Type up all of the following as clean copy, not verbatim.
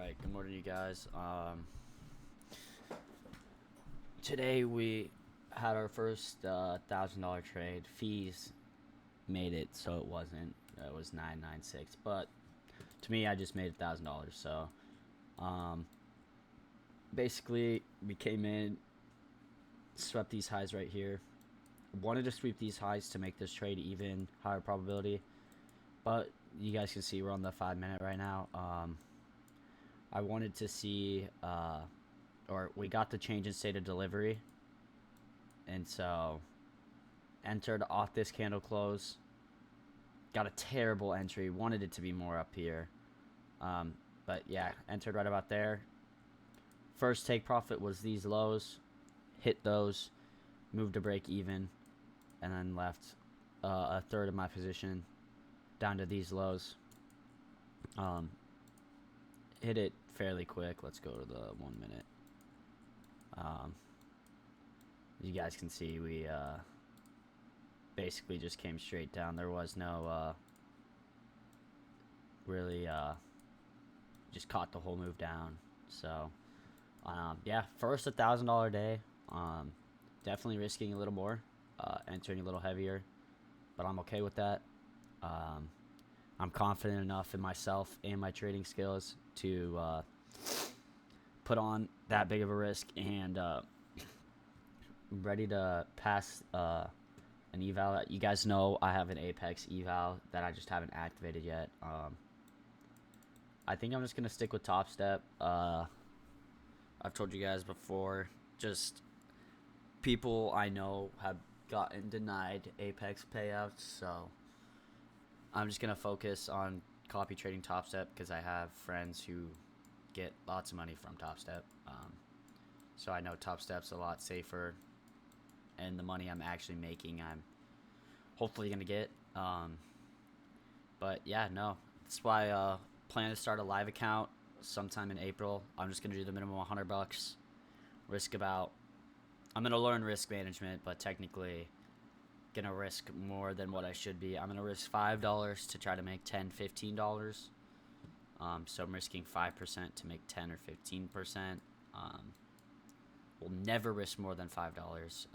Alright, good morning, you guys. Today we had our first $1,000 trade. Fees made it so it wasn't. It was 996, but to me, I just made $1,000. So, um, basically, we came in, swept these highs right here. Wanted to sweep these highs to make this trade even higher probability, but you guys can see we're on the 5 minute right now. I wanted to see, or we got the change in state of delivery, and so entered off this candle close. Got a terrible entry. Wanted it to be more up here, but yeah, entered right about there. First take profit was these lows, hit those, moved to break even, and then left a third of my position down to these lows. Hit it fairly quick. Let's go to the 1 minute. You guys can see we basically just came straight down. There was no really just caught the whole move down. So yeah, first $1,000 day. Definitely risking a little more, entering a little heavier, but I'm okay with that. I'm confident enough in myself and my trading skills to put on that big of a risk, and ready to pass an eval. You guys know I have an Apex eval that I just haven't activated yet. I think I'm just gonna stick with Top Step. I've told you guys before, just people I know have gotten denied Apex payouts, so I'm just gonna focus on copy trading Top Step because I have friends who get lots of money from Top Step. So I know Top Step's a lot safer, and the money I'm actually making, I'm hopefully gonna get. But yeah, no, that's why I plan to start a live account sometime in April. I'm just gonna do the minimum $100, risk about. I'm gonna learn risk management, but technically gonna risk more than what I should be. I'm gonna risk $5 to try to make $10, $15. So I'm risking 5% to make 10 or 15%. Will never risk more than $5.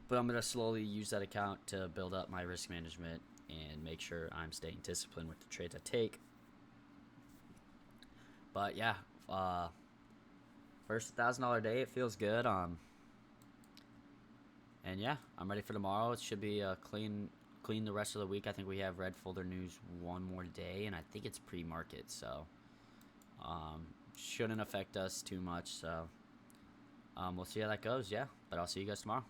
But I'm gonna slowly use that account to build up my risk management and make sure I'm staying disciplined with the trades I take. But yeah, first $1,000 day, it feels good. And yeah, I'm ready for tomorrow. It should be clean the rest of the week. I think we have red folder news one more day, and I think it's pre-market, so shouldn't affect us too much. So we'll see how that goes. Yeah, but I'll see you guys tomorrow.